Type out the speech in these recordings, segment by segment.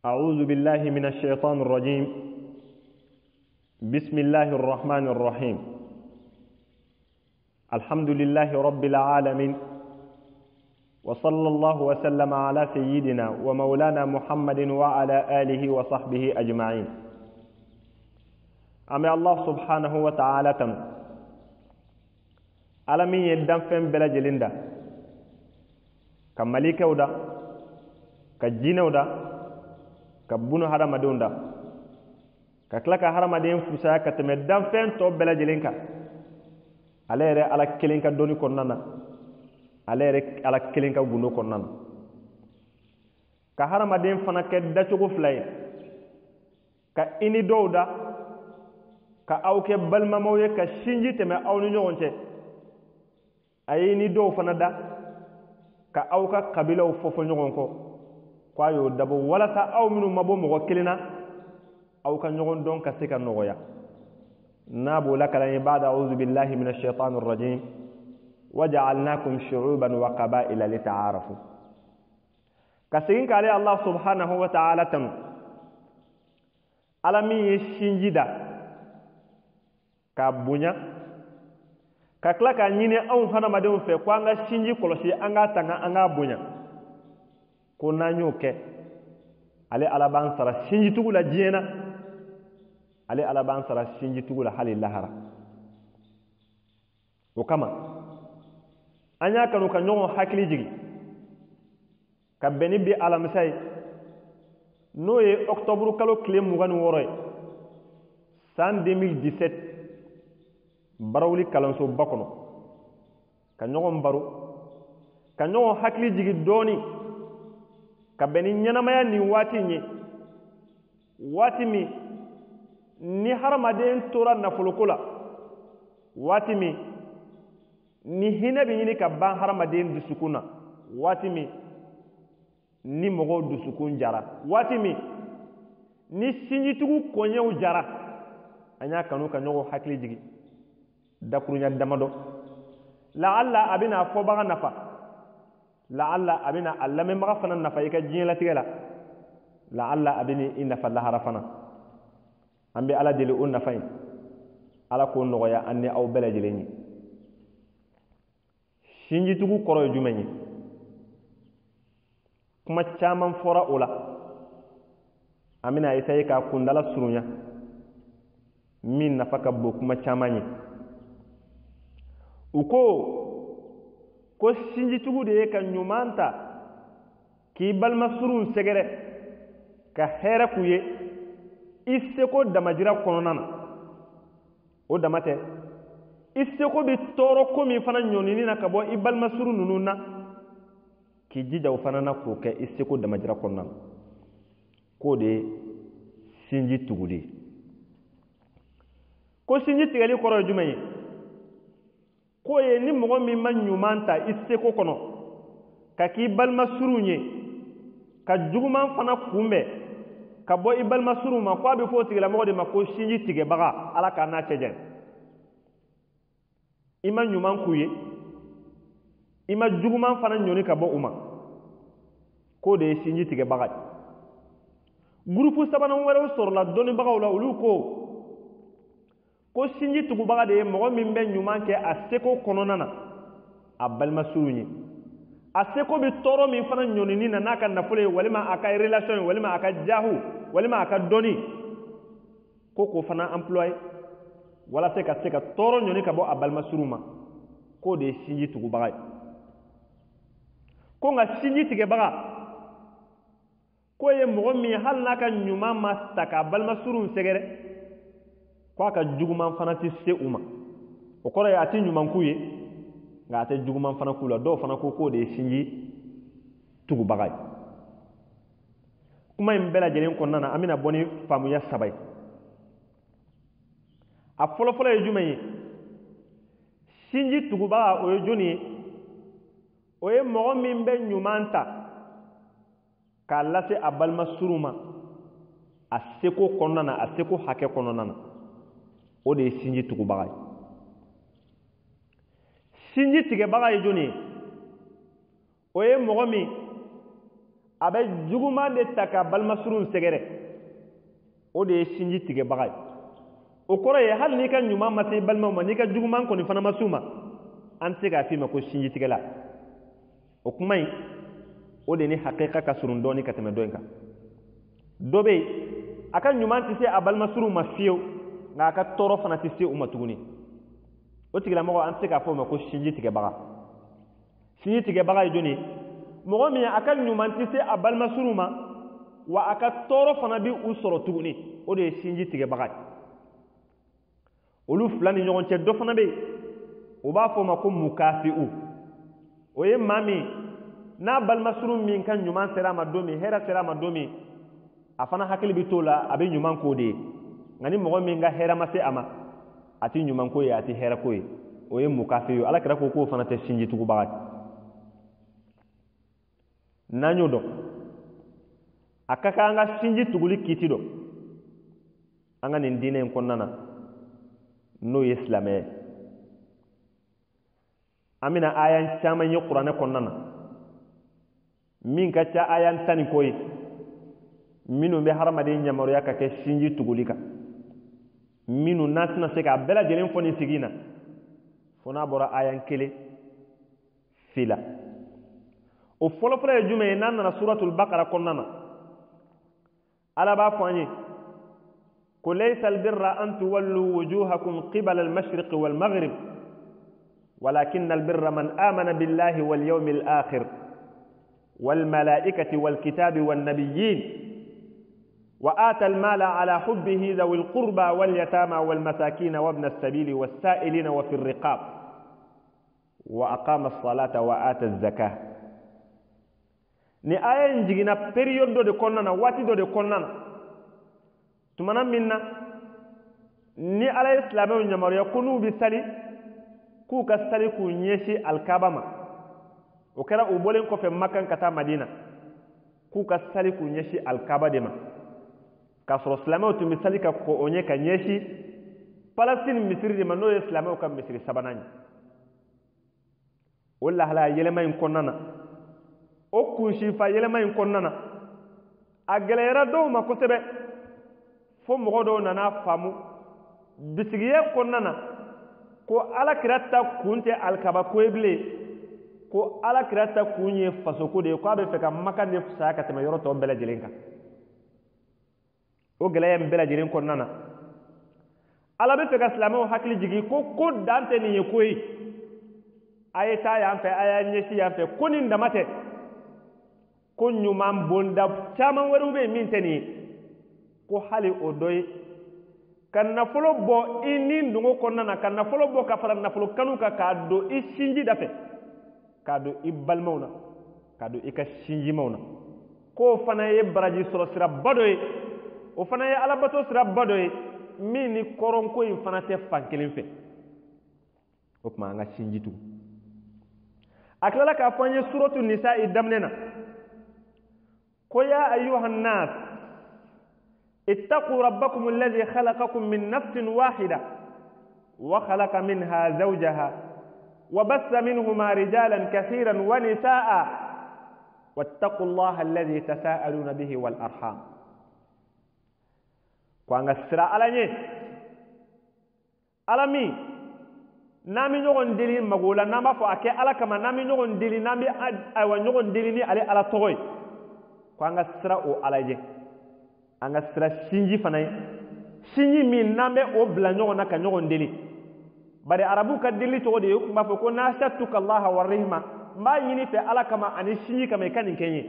أعوذ بالله من الشيطان الرجيم. بسم الله الرحمن الرحيم. الحمد لله رب العالمين، وصلى الله وسلم على سيدنا ومولانا محمد وعلى آله وصحبه أجمعين. أمي الله سبحانه وتعالى تنو ألمي يدن فين بلا جلندا كمليكة ودا كجينة ودا كبونو هرمدون دا ككلك هرمدين فسا كتمدن فين تو بلا جلنكا على كلينكا دوني كونانا على كلينكا غونو كونانا كهرمدين فنا كدچو فلاي كإني دودا كأوكي بالماموي كشينجي تما أوني نيونچه ayini do fana da ka awka kabila fofo nyogon ko kwayo dabo wala ta aw minu mabo mo kelina awka nyogon don ka seka nogoya nabo lakala ibada a'udhu billahi minash shaitanir rajim waja'alnakum shu'uban wa qaba'ila lita'arafu kasigin kale Allah subhanahu wa ta'ala tan alami shinjida ka bunya kakla ka nyine aw hana madon fe ko anga shinji kolosi anga tanga anga bunya ko nanyo ke ale alaban sara shinji tugula jiena ale alaban sara shinji tugula halil lahara o kama anya kanu ka nyogo hakili jigi ka beni bi alamsay noye octobre kalo clé mugan woroy san 2017 barawli kalanso bakono ka ñogon baro ka ñogon hakili jigi doni ka beni ñanamaya ni wati ñe wati mi ni haramaden tora nafoloko la wati mi ni hine bi ñini ka ban haramaden dusukuna wati mi ni mogo dusukun jara wati mi ni sinjitugu koñew jara anya kanu ka ñogo hakili jigi dakurunya damado la'alla abina fo baga nafa la'alla abina allame maga fana nafa ika jiela tigela la'alla abini inna fallaha rafana ambe ala dili un nafa ala ko nogoya anni aw bela jileni shinji tugu koro jumenyi kuma chaman fora ola amina isay ka kundala surunya min nafa ka bo kuma chamanyi uko ko sinji tugu de ka nyumanta ki balma surun segere ka hera kuye isse ko damajira kononana o damate isse ko bi toro ko mi fana nyonini na kabo ibalma surun nununa ki jija o fana na ko ke isse ko damajira kononana ko de sinji tugu de ko sinji tigali koro jumayi ko ye ni mogo min ma ɲuman ta i seko kono ka k'i balima suru ye ka juguman fana kunbɛ ka bɔ i balima suru ma ko a bɛ fɔ o tigilamɔgɔ de ma ko sinji tigɛbaga ala k'a n'a cɛ jɛn i ma ɲuman k'u ye i ma juguman fana ɲɔni ka bɔ u ma k'o de ye sinji tigɛbaga ye gurupu sabanan wɛrɛw sɔrɔla dɔnnibagaw la olu ko sinji tugubaga de ye mɔgɔ min bɛ ɲuman kɛ a seko kɔnɔna na a balima suru ye a seko bi tɔɔrɔ min fana ɲɔnini na n'a ka nafolo ye walima a ka relation ye walima a ka jahu walima a ka dɔnni ko k'o fana employé walasa ka se ka tɔɔrɔ ɲɔni ka bɔ a balima suru ma k'o de ye sinji tugubaga ye ko nka sinji tigɛbaga k'o ye mɔgɔ min hali n'a ka ɲuman ma ta k'a balima suru sɛgɛrɛ ko a ka juguman fana ti se u ma o kɔrɔ ye a ti ɲuman k'u ye nka a tɛ juguman fana k'u la dɔw fana ko k'o de ye sinji tugubaga ye kuma in bɛɛ lajɛlen kɔnɔna na an bɛna bɔ ni faamuya saba ye a fɔlɔfɔlɔ ye jumɛn ye sinji tugubaga o ye jɔnni ye o ye mɔgɔ min bɛ ɲuman ta k'a lase a balima suru ma a seko kɔnɔna na a seko hakɛ kɔnɔna na o de ye sinji tugubaga ye sinji tigɛbaga ye jɔnni ye o ye mɔgɔ min abe juguma de taka balmasurun segere o de sinji tige bagay o koro ye hal ni ka nyuma masi balma ma ni ka juguma ko ni fana masuma an se ka fi ma ko sinji tige la o kuma yi o de ni haqiqa ka surun doni ka teme doinka dobe aka nyuma ti se a balmasuru ma fiyo nga ka toro fana ti se umma tuguni o tigila mo an se ka fo ma ko sinji tige baga sinji tige baga joni mo mi aka nyuma ti se a balmasuru ma wa aka toro fana bi usoro tuguni o de sinji tige baga olu fulani ɲɔgɔn cɛ dɔ fana be o b'a fɔ ma ko mukafi'u o ye maa min n'a balimasuru min ka ɲuman sera a ma don min hɛrɛ sera a ma don min a fana hakili bi t'o la a bɛ ɲuman ko de ye nka ni mɔgɔ min ka hɛrɛ ma se a ma a ti ɲuman ko ye a ti hɛrɛ ko ye o ye mukafi'u ala kira ko k'o fana tɛ sinji tugubaga ye n'an y'o dɔn a ka kan an ka sinji tuguli kiti dɔn an ka nin diinɛ in kɔnɔna na n'o ye silamɛ ye an bɛna aya caman ye kuranɛ kɔnɔna na min ka ca aya 10 ko ye minnu bɛ hadamaden yamaruya ka kɛ sinji tuguli kan minnu n'an tɛna se k'a bɛɛ lajɛlen fɔ nin sigi in na fo n'a bɔra aya 1 fi la o fɔlɔfɔlɔ ye jumɛn ye n'an nana suratul baqara kɔnɔna na ala b'a fɔ an ye قل ليس البر أن تولوا وجوهكم قبل المشرق والمغرب ولكن البر من آمن بالله واليوم الآخر والملائكة والكتاب والنبيين وآتى المال على حبه ذوي القربى واليتامى والمساكين وابن السبيل والسائلين وفي الرقاب وأقام الصلاة وآتى الزكاة ni aya njigina period do de konnana wati do de konnana tumana minna ni ala islamu nyamaruya kunu bi sali ku ka sali ku nyeshi alkaba ma o kera u bolen ko fe makkan kata madina ku ka sali ku nyeshi alkaba de ma ka soro islamu tu misali ka ko onye ka nyeshi palestine misiri de ma no islamu ka misiri sabanani walla hala yelema in konnana o kunshi fa yelema in konnana a gelera do ma ko sebe fo mɔgɔ dɔw nana faamu bisigiye kɔnɔna na ko alakira ta kun tɛ alikaba ko ye bilen ko alakira ta kun ye fasoko de ye ko a bɛ fɛ ka maka de fisaya ka tɛmɛ yɔrɔ tɔw bɛɛ lajɛlen kan o gɛlɛya in bɛɛ lajɛlen kɔnɔna na ala bɛ fɛ ka silamɛw hakili jigin ko dan tɛ nin ye ko ye a ye taa yan fɛ a y'a ɲɛsin yan fɛ ko nin dama tɛ ko ɲuman bonda caman wɛrɛw bɛ yen min tɛ nin ye ko hali o dɔ ye ka nafolo bɔ i ni dungo kɔnɔna na ka nafolo bɔ ka fara nafolo kanu kan k'a don i sinji da fɛ k'a don i balimaw na k'a don i ka sinjimaw na k'o fana ye baraji sɔrɔ siraba dɔ ye o fana ye alabato siraba dɔ ye min ni kɔrɔnko in fana tɛ fan kelen fɛ o tuma an ka sinji tugu a tilala k'a fɔ an ye suratu nisa i daminɛ na ko ya ayyuhan nas اتقوا ربكم الذي خلقكم من نفس واحدة وخلق منها زوجها وبث منهما رجالا كثيرا ونساء واتقوا الله الذي تساءلون به والأرحام كوانغ السراء على ألمي نامي نغن دلي مغولا ناما فأكي ألا كما نامي نغن دلي نامي أيوة نغن دلي على طغي كوانغ السراء على an ka sira sinji fana ye sinji min n'an bɛ o bila ɲɔgɔn na ka ɲɔgɔn deli bari arabu ka deli cogo de ye u tun b'a fɔ ko nasatuka allaha warihima n b'a ɲini fɛ ala kama ani sinji kama i ka nin kɛ n ye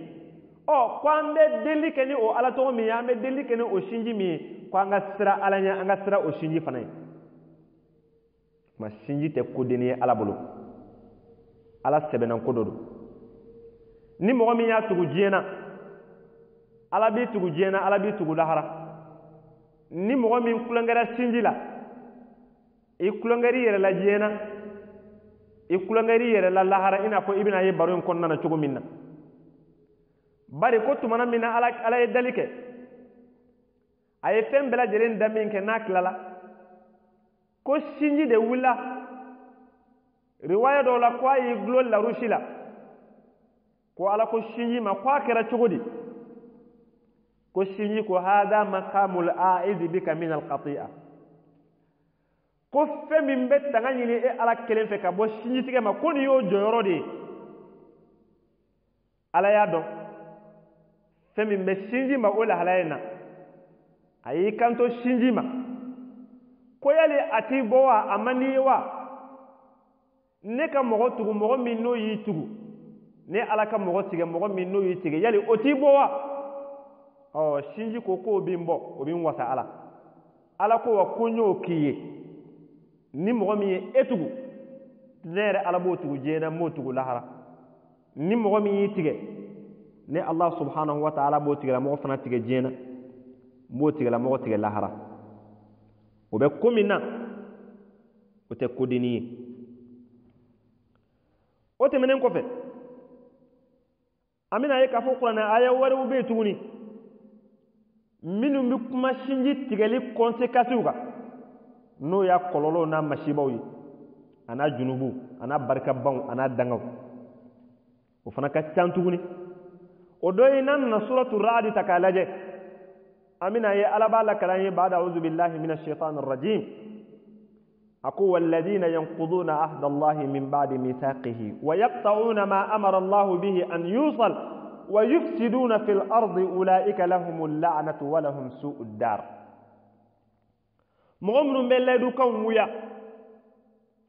ɔ ko an bɛ deli kɛ ni o ala tɔgɔ min ye an bɛ deli kɛ ni o sinji min ye ko an ka sira ala ɲɛ an ka sira o sinji fana ye tuma sinji tɛ kodenni ye ala bolo ala sɛbɛnna ko dɔ don ni mɔgɔ min y'a tugu diɲɛ na ala b'i tugu diɲɛ na ala b'i tugu lahara ni mɔgɔ min kulonkɛra sinji la i kulonkɛri yɛrɛ la diɲɛ na i kulonkɛri yɛrɛ la lahara i n'a fɔ i bɛna ye baro in kɔnɔna na cogo min na bari ko tumana min na ala ye dali kɛ a ye fɛn bɛɛ lajɛlen da min kɛ n'a tilala ko sinji de wulila riwaya dɔw la ko a y'i gulo larusi la ko ala ko sinji ma ko akera cogodi ko sinji ko hada maqamul a'id bika min al-qati'a ko fe min be tanga ñini e ala kelen fe ka bo sinji tige ma ko ni yo joyoro de ala ya do fe min be sinji ma o la halayna ayi kanto sinji ma ko yali ati bowa amani wa ne ka mogo tugu mogo min no yi tugu ne ala ka mogo tige mogo min no yi tige yali oti bowa sinji ko ko bimbo o bin wasa ala ko wa kunyo kiye ni mogo mi etugu nere ala bo tugu jena mo tugu lahara ni mogo mi tige ne Allah subhanahu wa ta'ala bo tige la mogo fana tige jena mo tige la mogo tige lahara o be kumina o te kodini o te menen ko fe amina ye ka fo qur'ana aya wari ube tuguni minu mi kuma sinji tigeli konsekasiw ga no ya kololo na mashibaw yi ana junubu ana barkabaw ana dangaw o fana ka tantuguni o doyi nan na suratu ra'd takalaje amina ye alaba la kalanye ba'da a'udhu billahi minash shaitanir rajim aqu walladhina yanquduna ahda allahi min ba'di mithaqihi wa yaqta'una ma amara allah bihi an yusal wa yufsiduna fil ardi ulaika lahumul la'natu wa lahum su'ud dar mo'minun be ledu kan wuya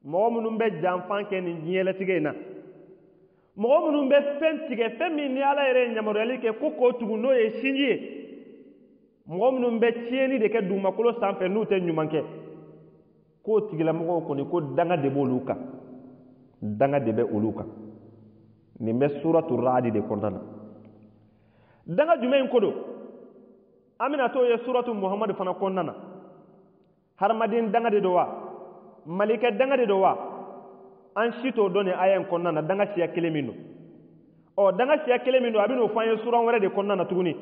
mo'minun be janfan ke ni nyela tigena mo'minun be fentige femi ni ala yere nyamorali ke ko tugu no ye sinji mo'minun be tieni de ke duma kolo sanfe nu te nyumanke ko tigila mo ko ni ko danga de boluka danga de be uluka ni be suratul ra'd de kordana danga jumen kodo amina to ye suratu muhammad fana konnana harmadin danga de dowa malika danga de dowa an shito doni ayen konnana danga siya kelemino o danga siya kelemino abino fanye suran wara de konnana tuguni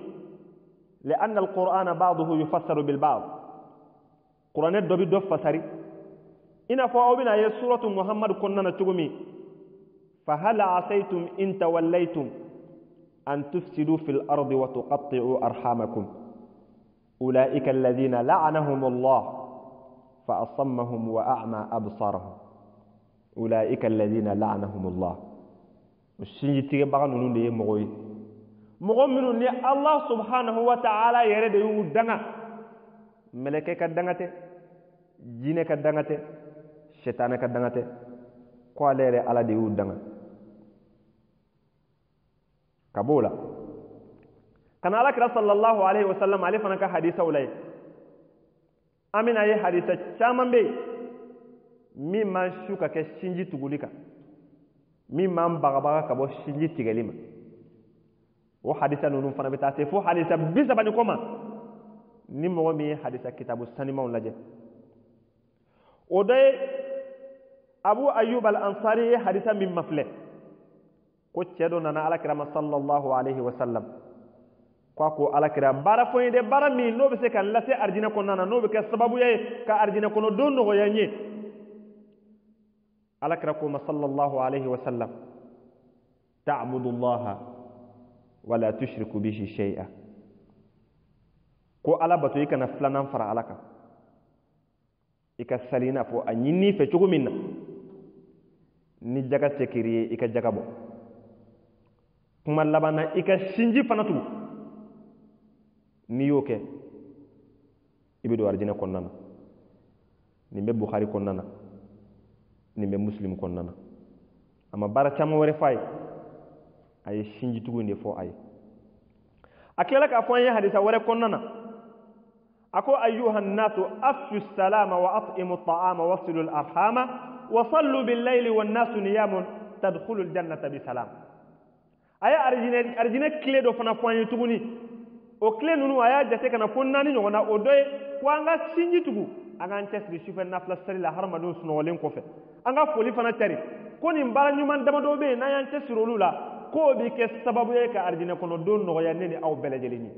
li anna alqur'ana ba'dahu yufassaru bil ba'd qur'ane dobi do fasari ina fa obina ye suratu muhammad konnana tugumi fa hal asaytum in tawallaytum أن تفسدوا في الأرض وتقطعوا أرحامكم أولئك الذين لعنهم الله فأصمهم وأعمى أبصارهم أولئك الذين لعنهم الله الشيء تيجي نوني مغوي مغمن الله سبحانه وتعالى يرد يودنا ملكة كدنته جينة كدنته شيطان كدنته قال على دي يودنا kabola kana ala kira sallallahu alaihi wasallam ale fana ka hadisa ulai amina ye hadisa caman be min man shuka ke sinji tugulika min man bagabaga ka bo sinji tigelima o hadisa nunu fana be ta se fo hadisa bisa bani koma ni mo mi hadisa kitabu sanima laje o day abu ayyub al ansari hadisa min mafle ko cedo nana alakira sallallahu alaihi wasallam ko alakira bara fo inde bara mi no be se kan lase arjina ko nana no be ka sababu ye ka arjina ko no don no yanye alakira ko sallallahu alaihi wasallam ta'budu allaha wa la tushriku bihi shay'a ko ala batu ikana flanan fara alaka ika salina fo anyini fe cugu minna ni jaga sekiriye ika jaga bo kuma labana ika sinji fanatu ni yoke ibido arjina konnana ni be bukhari konnana ni be muslim konnana ama bara chama wore fay ay sinji tugunde fo ay akela ka fo hadisa wore konnana ako ayyuhan nasu afshu salama wa at'imu at'ama wasilu al-arhama wa sallu bil-layli wan-nasu niyamun tadkhulu al-jannata bi salam aya arjine clé do fana poigné tuguni o clé nunu aya jate kana fonnani nyona o doy ko anga sinji tugu anga antesri sufen nafla sari la harma do suno len ko fe anga foli fana tari ko ni mbara nyuman dama do be na yan tesiro lula ko bi ke sababu e ka arjine kono do no ya neni aw belejeli ni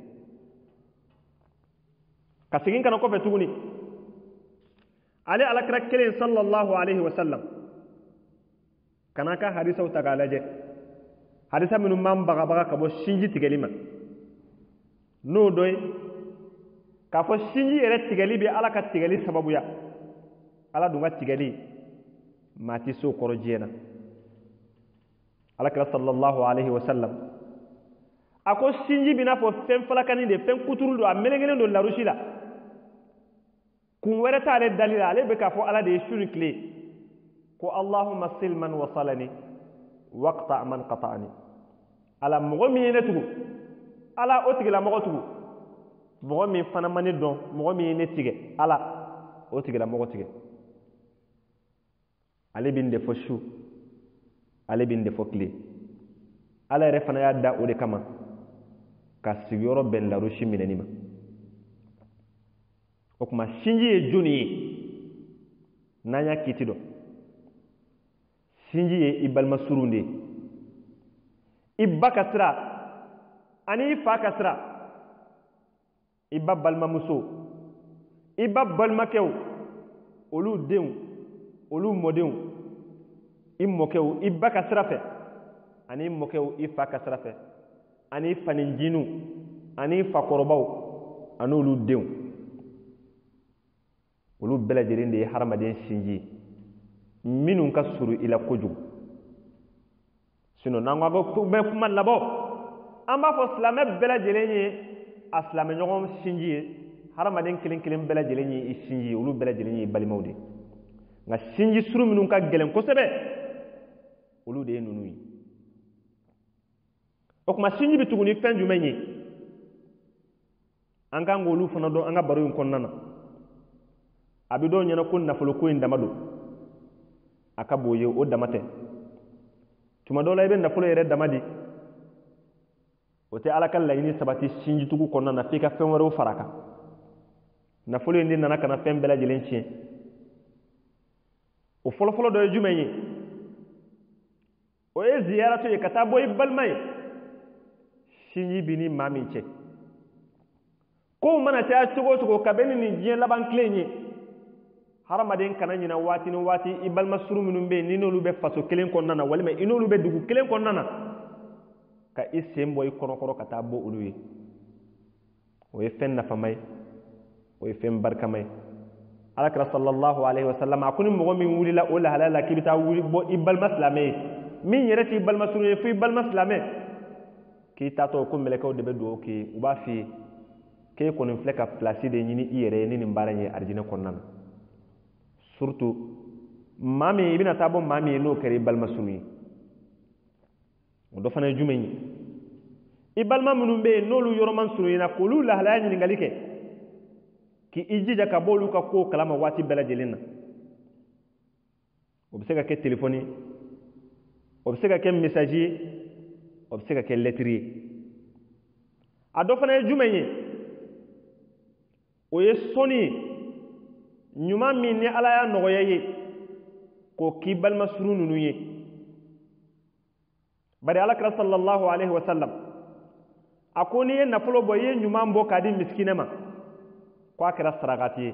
kasigin kana ko fe tuguni ali alakra kelen sallallahu alaihi wasallam kana ka hadisa utagalaje hadisa minnu man baga ka bɔ sinji tigɛli ma n'o dɔ ye k'a fɔ sinji yɛrɛ tigɛli bɛ ala ka tigɛli sababuya ala dun ka tigɛli maa tɛ se o kɔrɔ diɲɛ na alakira sallallahu alaihi wa sallam a ko sinji bɛ n'a fɔ fɛn falakani de fɛn kuturu don a melekelen don larusi la kun wɛrɛ t'ale dali la ale bɛ k'a fɔ ala de ye su ni tile ko allahumma sil man wasalani waqta man qata'ani ala mɔgɔ min ye ne tugu ala o tigilamɔgɔ tugu mɔgɔ min fana ma ne dɔn mɔgɔ min ye ne tigɛ ala o tigilamɔgɔ tigɛ ale bɛ nin de fɔ su ale bɛ nin de fɔ tile ala yɛrɛ fana y'a da o de kama ka sigiyɔrɔ bɛn larusi minɛni ma o tuma sinji ye jɔnni ye n'an y'a kiti dɔn sinji ye i balima surun de ye i ba ka sira ani i fa ka sira i ba balimamuso i ba balimakɛw olu denw olu mɔdenw i mɔkɛw i ba ka sira fɛ ani i mɔkɛw i fa ka sira fɛ ani i faninjiniw ani i fakɔrɔbaw ani olu denw olu bɛɛ lajɛlen de ye hadamaden sinji ye minnu ka surun i la kojugu sinon n'an ko bɛ kuma labɔ an b'a fɔ silamɛ bɛɛ lajɛlen ye a silamɛɲɔgɔn sinji ye hadamaden kelen kelen bɛɛ lajɛlen ye i sinji ye olu bɛɛ lajɛlen ye i balimaw de nka sinji suru minnu ka gɛlɛn kosɛbɛ olu de ye ninnu ye o tuma sinji bɛ tugu ni fɛn jumɛn ye an kan k'olu fana dɔn an ka baro in kɔnɔna na a bɛ dɔw ɲɛna ko nafolo ko in dama don a ka bon ye o dama tɛ tuma dɔw la i bɛ nafolo yɛrɛ dama di o tɛ ala ka laɲini sabati sinjitugu kɔnɔna na f'i ka fɛn wɛrɛw fara a kan nafolo in de nana ka na fɛn bɛɛ lajɛlen tiɲɛ o fɔlɔfɔlɔ dɔ ye jumɛn ye o ye ziyarato ye ka taa bɔ i balima ye sinji bi ni maa min cɛ kow mana caya cogo o cogo kabini nin diɲɛ laban tile in ye hadamaden kana ɲina waati ni waati i balima suru minnu bɛ yen ni n'olu bɛ faso kelen kɔnɔna na walima i n'olu bɛ dugu kelen kɔnɔna na ka i sen bɔ i kɔnɔkɔrɔ ka taa bɔ olu ye o ye fɛn nafama ye o ye fɛn barikama ye alakira sallallahu alaihi wa sallam a ko ni mɔgɔ min wulila o lahalaya la k'i bɛ taa wuli bɔ i balima silamɛ ye min yɛrɛ t'i balima suru ye fo i balima silamɛ k'i taatɔ ko mɛlɛkɛw de bɛ dugawu k'i ye u b'a f'i ye k'e kɔni filɛ ka pilasi de ɲini i yɛrɛ ye ni nin baara in ye arijinɛ kɔnɔna na surtout maa min i bɛna taa bɔ maa min ye n'o kɛra i balima suru ye o dɔ fana ye jumɛn ye i balima minnu bɛ yen n'olu yɔrɔ man surun i la k'olu lahalaya ɲininkali kɛ k'i jija ka bɔ olu ka kow kalama waati bɛɛ lajɛlen na o bɛ se ka kɛ telefɔni ye o bɛ se ka kɛ mesaji ye o bɛ se ka kɛ lɛtiri ye a dɔ fana ye jumɛn ye o ye sɔnni ye ɲuman min ni ala y'a nɔgɔya ye k'o k'i balima suru ninnu ye bari alakira sallallahu alaihi wa sallam a ko n'i ye nafolo bɔ i ye ɲuman bɔ k'a di misikinɛ ma ko a kɛra sarakati ye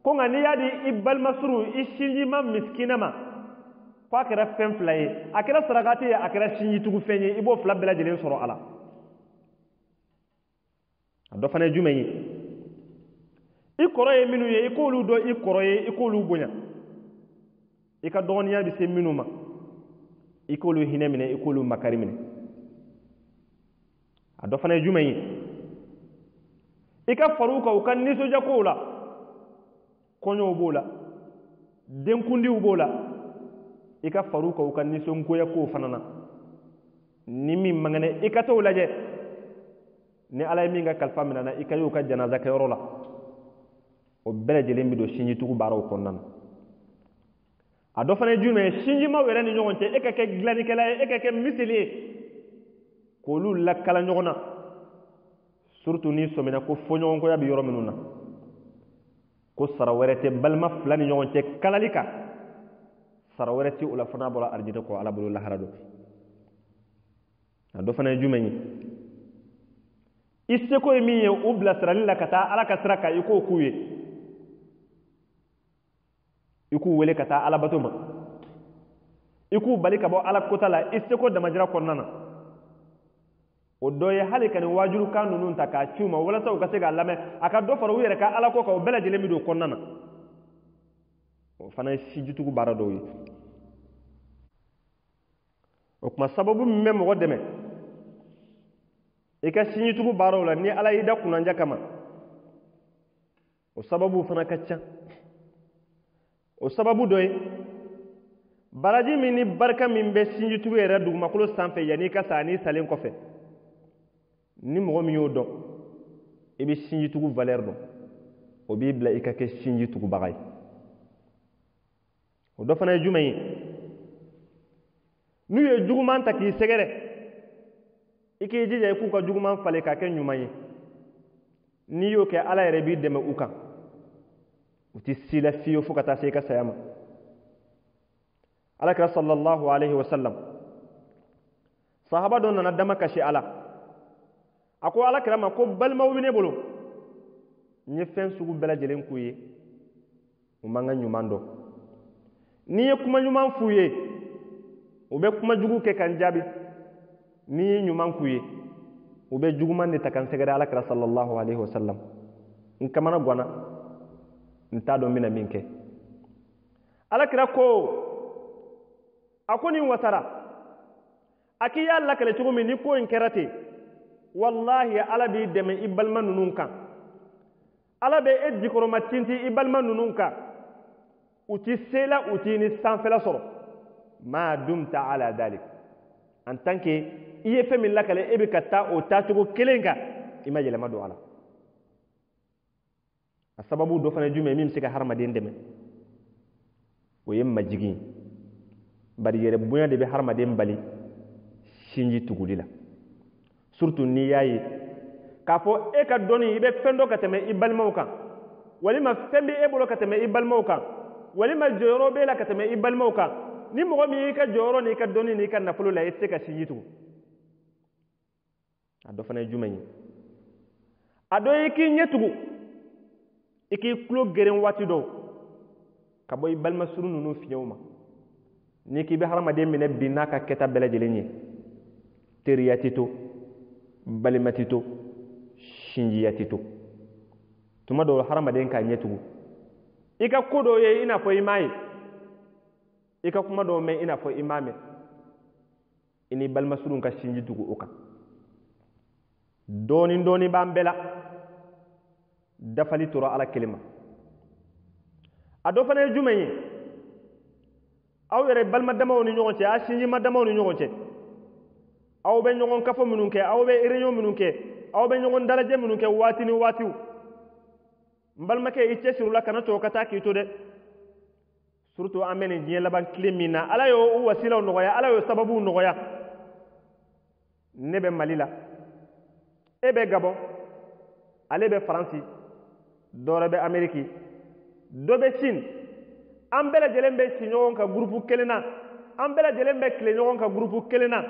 ko nka n'i y'a di i balima suru i sinji ma misikinɛ ma ko a kɛra fɛn fila ye a kɛra sarakati ye a kɛra sinjitugu fɛn ye i b'o fila bɛɛ lajɛlen sɔrɔ a la a dɔ fana ye jumɛn ye i kɔrɔ ye minnu ye i k'olu dɔn i kɔrɔ ye i k'olu bonya i ka dɔgɔninya bɛ se minnu ma i k'olu hinɛ minɛ i k'olu makari minɛ a dɔ fana ye jumɛn ye i ka far'u kan u ka nisɔndiya kow la kɔɲɔw b'o la denkundiw b'o la i ka far'u kan u ka nisɔngoya kow fana na ni min man kɛnɛ i ka t'o lajɛ ni ala ye min ka kalifa minɛ na i ka y'u ka janaza kɛyɔrɔ la o bɛɛ lajɛlen bɛ don sinjitugu baaraw kɔnɔna na a dɔ fana ye jumɛn ye sinjimaw yɛrɛ ni ɲɔgɔn cɛ e ka kɛ dilannikɛla ye e ka kɛ miseli ye k'olu lakala ɲɔgɔn na surtout n'i sɔmina ko fɔɲɔgɔnkɔya bɛ yɔrɔ minnu na ko sara wɛrɛ tɛ balima fila ni ɲɔgɔn cɛ kalali kan sara wɛrɛ tɛ o la fana bɔra arijinɛ kɔ ala bolo lahara don a dɔ fana ye jumɛn ye i seko ye min ye u bilasirali la ka taa ala ka sira kan i k'o k'u ye i k'u wele ka taa alabato ma i k'u bali ka bɔ ala kota la i seko damajira kɔnɔna na o dɔ ye hali ka nin wajurukan ninnu ta k'a ci u ma walasa u ka se k'a lamɛn a ka dɔ fara u yɛrɛ ka ala ko kan o bɛɛ lajɛlen bɛ don o kɔnɔna na o fana ye sinjitugu baara dɔw ye o tuma sababu min bɛ mɔgɔ dɛmɛ i ka sinjitugu baaraw la ni ala y'i da kunnandiya kama o sababu fana ka ca o sababu dɔ ye baraji min ni barika min bɛ sinjitugu yɛrɛ dugumakolo sanfɛ yanni i ka sa ani salen kɔfɛ ni mɔgɔ min y'o dɔn i bɛ sinjitugu valeur dɔn o b'i bila i ka kɛ sinjitugubaga ye o dɔ fana ye jumɛn ye n'u ye juguman ta k'i sɛgɛrɛ i k'i jija i k'u ka juguman falen k'a kɛ ɲuman ye n'i y'o kɛ ala yɛrɛ b'i dɛmɛ u kan u tɛ si la fiyewu fo ka taa se i ka saya ma alakira sallallahu alaihi wasallam sahaba dɔ nana dama kasi ala a ko alakira ma ko balimaw bɛ ne bolo n ye fɛn sugu bɛɛ lajɛlen k'u ye u man ka ɲuman dɔn n'i ye kuma ɲuman f'u ye u bɛ kuma jugu kɛ kan jaabi n'i ye ɲuman k'u ye u bɛ juguman de ta kan sɛgɛrɛ alakira sallallahu alaihi wasallam n kamana ganna n t'a dɔn n bɛna min kɛ alakira ko a ko nin wasara a k'i y'a lakale cogo min ni ko in kɛra ten wallahi ala b'i dɛmɛ i balima ninnu kan ala bɛ e jikɔrɔma tinti i balima ninnu kan u ti sela u ti ni sanfɛla sɔrɔ ma dumta ala dalik en tant que i ye fɛn min lakale e bɛ ka taa o taacogo kelen kan i ma yɛlɛma don a la a sababu dɔ fana ye jumɛn min bɛ se ka hadamaden dɛmɛ o ye majigin bari yɛrɛ bonya de bɛ hadamaden bali sinji tuguli la surtout n'i y'a ye k'a fɔ e ka dɔnni i bɛ fɛn dɔ ka tɛmɛ i balimaw kan walima fɛn bɛ e bolo ka tɛmɛ i balimaw kan walima jɔyɔrɔ b'e la ka tɛmɛ i balimaw kan ni mɔgɔ min y'i ka jɔyɔrɔ n'i ka dɔnni n'i ka nafolo la i tɛ se ka sinji tugu a dɔ fana ye jumɛn ye a dɔ ye i k'i ɲɛ tugu i k'i tulo geren waati dɔw ka bɔ i balima suru ninnu fiɲɛw ma n'i k'i bɛ hadamaden minɛ bi n'a ka kɛta bɛɛ lajɛlen ye teriya tɛ to balima tɛ to sinjiya tɛ to tuma dɔw hadamaden k'a ɲɛ tugu i ka ko dɔw ye i n'a fɔ i m'a ye i ka kuma dɔw mɛn i n'a fɔ i m'a mɛn i ni balima surun ka sinji tugu o kan dɔɔnin dɔɔnin b'an bɛɛ la dafali tora ala kelen ma a dɔ fana ye jumɛn ye aw yɛrɛ balima damaw ni ɲɔgɔn cɛ a sinjima damaw ni ɲɔgɔn cɛ aw bɛ ɲɔgɔn kafo minnu kɛ aw bɛ réunion minnu kɛ aw bɛ ɲɔgɔn dalajɛ minnu kɛ waati ni waatiw n balimakɛ i cɛsiri la kana to ka taa k'i to dɛ surtout an bɛ nin diɲɛ laban tile min na ala y'o wasilaw nɔgɔya ala y'o sababuw nɔgɔya ne bɛ mali la e bɛ gabon ale bɛ faransi dɔ wɛrɛ bɛ ameriki dɔ bɛ chine an bɛɛ lajɛlen bɛ si ɲɔgɔn ka gurupu kelen na an bɛɛ lajɛlen bɛ tile ɲɔgɔn ka gurupu kelen na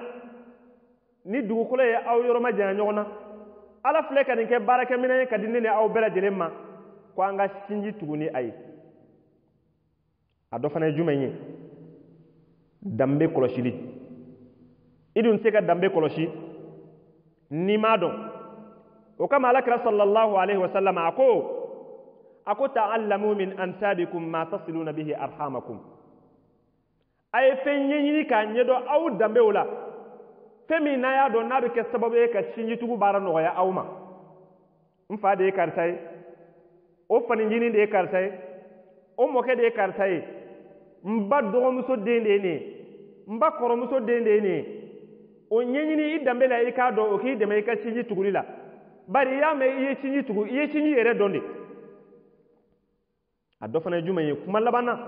ni dugukolo ye aw yɔrɔ ma janya ɲɔgɔn na ala filɛ ka nin kɛ baarakɛminɛ ye ka di ne ni aw bɛɛ lajɛlen ma ko an ka sinji tugu ni a ye a dɔ fana ye jumɛn ye danbe kɔlɔsili i dun tɛ se ka danbe kɔlɔsi n'i m'a dɔn o kama alakira sallallahu alaihi wasallam a ko ta'allamu min ansabikum ma tasiluna bihi arhamakum a ye fɛn ɲɛɲini k'a ɲɛdɔn aw danbew la fɛn min n'a y'a dɔn n'a bɛ kɛ sababu ye ka sinjitugu baara nɔgɔya aw ma n fa de ye karisa ye o faninjini de ye karisa ye o mɔkɛ de ye karisa ye n ba dɔgɔmuso den de ye nin ye n ba kɔrɔmuso den de ye nin ye o ɲɛɲini i danbe la i k'a dɔn o k'i dɛmɛ i ka sinji tuguli la bari i y'a mɛn i ye sinji tugu i ye sinji yɛrɛ dɔn de a dɔ fana ye jumɛn ye kuma laban na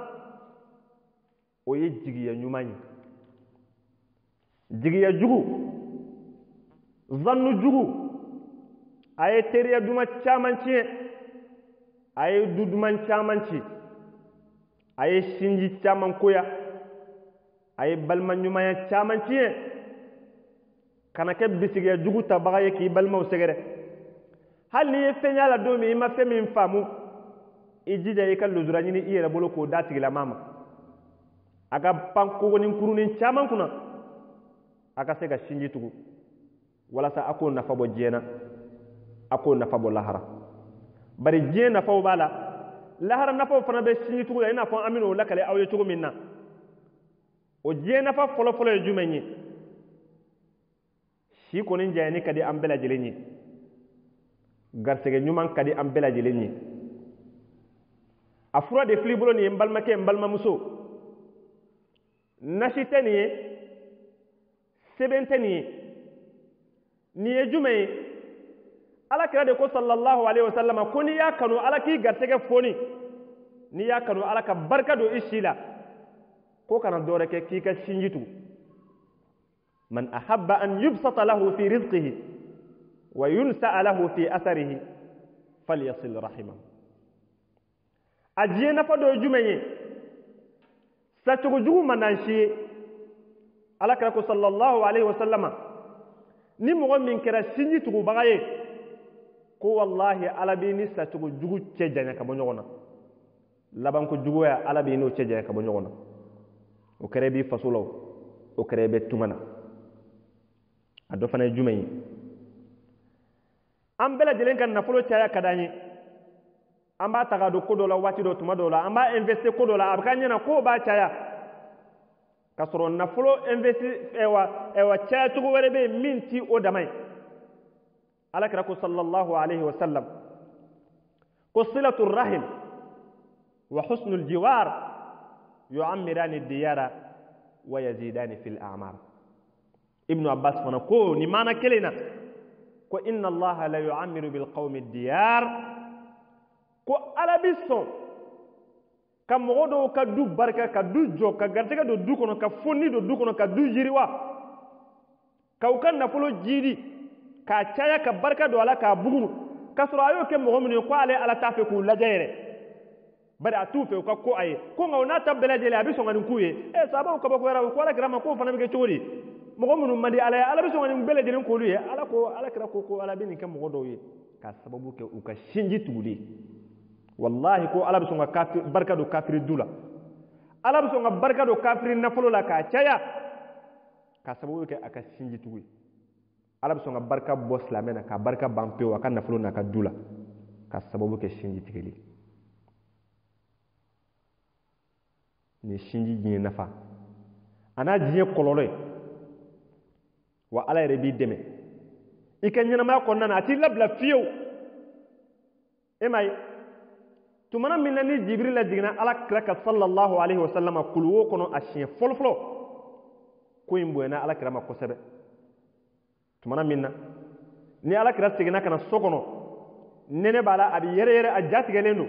o ye jigiya ɲuman ye jigiya jugu zannu jugu a ye teriya duman caman tiɲɛ a ye du duman caman ci a ye sinji caman koya a ye balima ɲumanya caman tiɲɛ kana kɛ bisigiya jugu tabaga ye k'i balimaw sɛgɛrɛ hali n'i ye fɛn y'a la don min i ma fɛn min faamu i jija i ka lujura ɲini i yɛrɛ bolo k'o da tigilama ma a ka pan kogonin kurunin caman kunna a ka se ka sinji tugu wala sa ako nafa bo jena ako nafa bo lahara bari jena fa bala lahara nafa fana be sini tugu ina fa amino lakale awye tugu minna o jena fa folo folo e jumenyi shi ko nin jayani kadi ambela jelenyi garsege nyuman kadi ambela jelenyi afura de flibulo ni mbalmake mbalma muso nashitani sebentani ni jume ala kira de ko sallallahu alaihi wasallam ko ni ya kanu ala ki garsege foni ni ya kanu ala ka barka do ishila ko kana dore ke ki ka shinjitu man ahabba an yubsata lahu fi rizqihi wa yunsa lahu fi atharihi falyasil rahimahu ajiye na fado jumenye sa tugu jugu mananshi ala kira ko sallallahu alaihi wasallam ni mo min kira shinji tugu bagaye ko wallahi ala bi ni sa tugu jugu cejanya ka bonyogona laban ko jugu ya ala bi no cejanya ka bonyogona o kere bi fasulo o kere be tumana ado fana jumenye am bela jelen kan nafulo caya kadanye amba taga do kodo la wati do tuma do la amba investir kodo la abkanya na ko ba caya kasoro nafulo investir ewa caya tugo were be minti o damay ala kira ko sallallahu alaihi wasallam ko silatu rahim wa husnul jiwar yu'ammirani ad-diyara wa yazidani fil a'mar ibnu abbas fana ko ni mana kelena ko inna allaha la yu'ammiru bil qawmi ad-diyar ko alabison ka mogodo ka du barka ka du jo ka gartega do du kono ka fonni do du kono ka du jiriwa ka ukan na fulo jidi ka caya ka barka do ala ka bugu ka sura ayo ke mo min ko ale ala tafe ku lajere bada tufe ko ko aye ko ngawna tabbela jele abiso ngani kuye e sabo ko bako yara ko ala grama ko fana be chori mo munu mandi ala biso ngani bele jele ko luye ala ko ala kira ko ala bin ke mo do ye ka sababu ke u ka shinji tugudi wallahi ko ala biso nga kafir barka do kafir dula ala biso nga barka do kafir nafolo la ka caya ka sababu ke aka shinji tugudi ala biso nga barka boss la mena ka barka bampe wa ka nafolo na ka dula ka sababu ke shinji tigeli ni shinji jiye nafa ana jiye kolole wa ala yere bi deme ikanyana ma ko nana ati labla fiyo emay tumana minna ni jibril la digna ala kraka sallallahu alaihi wasallam kulwo kono ashin folflo ko imboena ala krama ko sebe tumana minna ni ala kra tigna kana sokono nene bala abi yere yere ajati galeno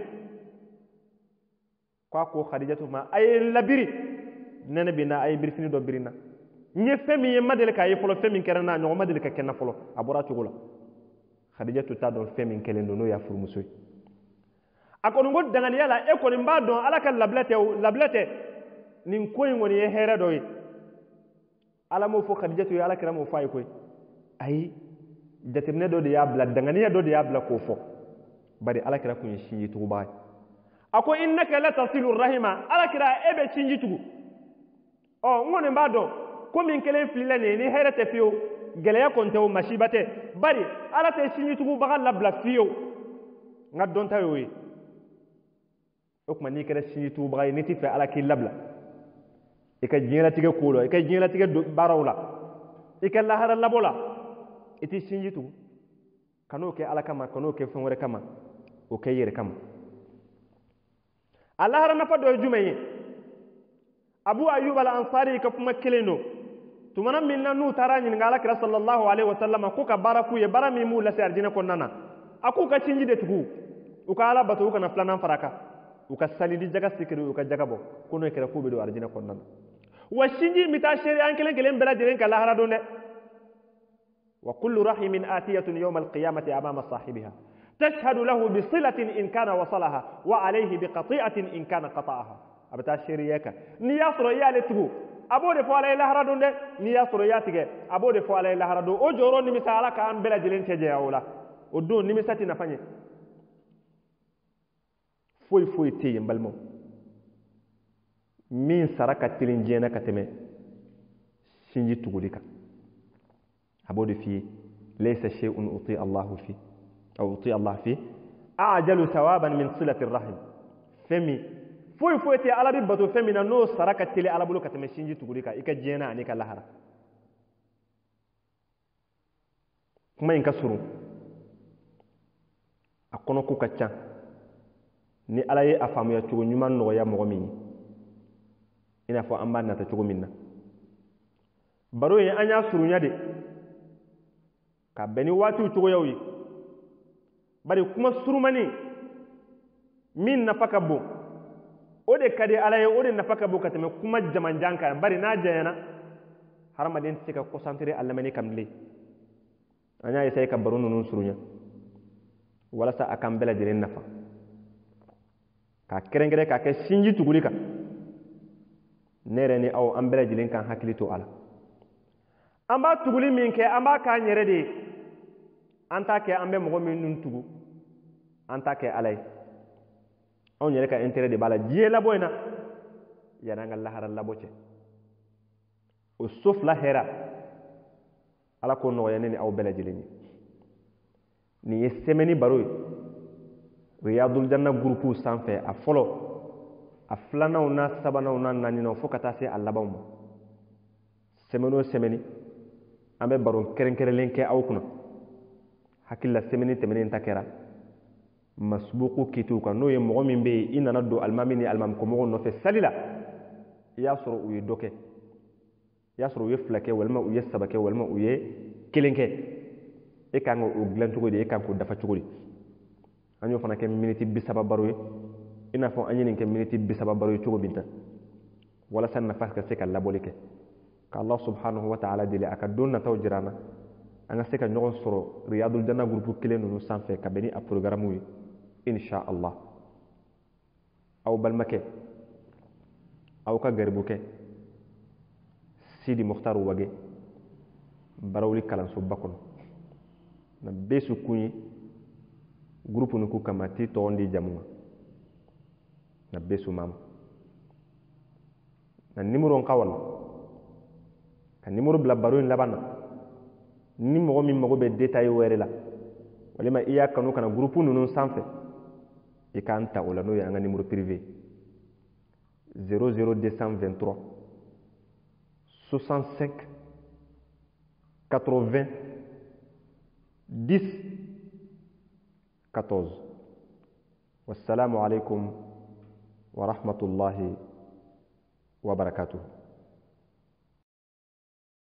ko khadijatu ma ay labiri nene bina ay birfini do birina nye femi ye madele ka ye folo femi kerana nyo madele ka kenna folo abora tugula khadijatu ta do femi kelendo no ya furmusoy akono god dangal yala e ko nimba don ala ka lablete nin koy ngoni ye hera do yi ala mo fo khadijatu ya ala kira mo fay koy ay detemne do de ya bla danganiya do de ya bla ko fo bari ala kira ko yin shinji tuba ako innaka la tasilu rahima ala kira ebe shinji tugu o ngone mbado ko min kelen filane ni herete fiyo geleya konte o mashibate bari ala te shinji tugu bagal labla fiyo ngadon tayoyi okuma ni kere shinji tugu bagal ni tife ala ki labla ika jina tige kulo ika jina tige barawla ika lahara labola iti shinji tugu kano ke ala kama kano ke fenwere kama o ke yere kama Allah har nafa do jumaye Abu Ayyub al-Ansari ka kuma keleno tumana minna nu tarani ngala kira sallallahu alaihi wasallam ko ka baraku ye barami mu la sardina ko nana aku ka cinji de tugu uka ala batu uka na flana faraka uka salidi jaga sikiri uka jaga bo kuno kira ko be do arjina ko nana wa shinji mita sheri an kelen bela diren kala hara donde wa kullu rahimin atiyatun yawm al-qiyamati amama sahibiha تشهد له بصلة إن كان وصلها وعليه بقطيئة إن كان قطعها أبتا شريك نياسر يالتو أبو دفو عليه لهردون ده نياسر ياتك أبو دفو عليه لهردون أجورون نمسا كان بلا جلين تجي أولا ودون نمساتي نفاني فوي تي يمبالمو من سركة تلنجينا كتمي شنجي تقوليك أبو دفي laysa shay'un uti Allahu fi aw uti Allah fi a'jalu thawaban min silati rahim femi foyi te ala bi bato femi na no saraka tele ala bulu ka teme sinji tuguri ka ika jena ani ka lahara kuma in ka suru akono ku ka ca ni ala ye a faamuya cogo ɲuman nɔgɔya mɔgɔ min ye i n'a fɔ an b'a nata cogo min na baro ye an y'a surunya de ka bɛn ni waatiw cogoyaw ye bari kuma surumani min nafa ka bon o de ka di ala ye o de nafa ka bon ka tɛmɛ kuma jamanjan kan bari n'a janyana hadamaden tɛ se ka concentré a lamɛnni kan bilen an y'a essayé ka baro ninnu surunya walasa a kan bɛɛ lajɛlen nafa ka kɛrɛnkɛrɛn ka kɛ sinji tuguli kan ne yɛrɛ ni aw an bɛɛ lajɛlen kan hakili to a la an b'a tuguli min kɛ an b'a k'an yɛrɛ de ye an t'a kɛ an bɛ mɔgɔ minnu tugu an t'a kɛ ala ye anw yɛrɛ ka intérêt de b'a la diɲɛ labɔ in na yanni an ka lahara labɔ cɛ o so fila hɛra ala k'o nɔgɔya ne ni aw bɛɛ lajɛlen ye nin ye semaine baro ye riyadul janna groupe sanfɛ a fɔlɔ a filananw n'a sabananw n'a naaninan fo ka taa se a labanw ma semaine o semaine an bɛ baro kɛrɛnkɛrɛnlen kɛ aw kunna hakili la semaine tɛmɛnen ta kɛra masbuku kitiw kan n'o ye mɔgɔ min bɛ yen i nana don alimami ni alimamikɔmɔgɔw nɔfɛ sali la i y'a sɔrɔ u ye dɔ kɛ i y'a sɔrɔ u ye fila kɛ walima u ye saba kɛ walima u ye kelen kɛ e kan k'o dilan cogo di e kan k'o dafa cogo di an y'o fana kɛ miniti 30 baro ye i n'a fɔ an ye nin kɛ miniti 30 baro ye cogo min na walasa nafa ka se ka labɔli kɛ ka Allah subhanahu wa ta'ala deli a ka don nataw jira an na an ka se ka ɲɔgɔn sɔrɔ riyadul janna groupe kelen ninnu sanfɛ ka bɛn ni a programme ye insha Allah aw balimakɛ aw ka garibukɛ Sidi Mukhtar Wage barawuli kalansoba kɔnɔ na bɛ su kun ye groupe ni ku kama ti tɔgɔ di jamu ma na bɛ su mama na numéro ka wala ka numéro bila baro in laban na ni mɔgɔ min mago bɛ détail wɛrɛ la walima i y'a kanu kana groupe ninnu sanfɛ i k'an ta o la n'o ye an ka numéro privé 00223 65 80 10 14 wassalamu alaikum wa rahmatullahi wa barakatuh.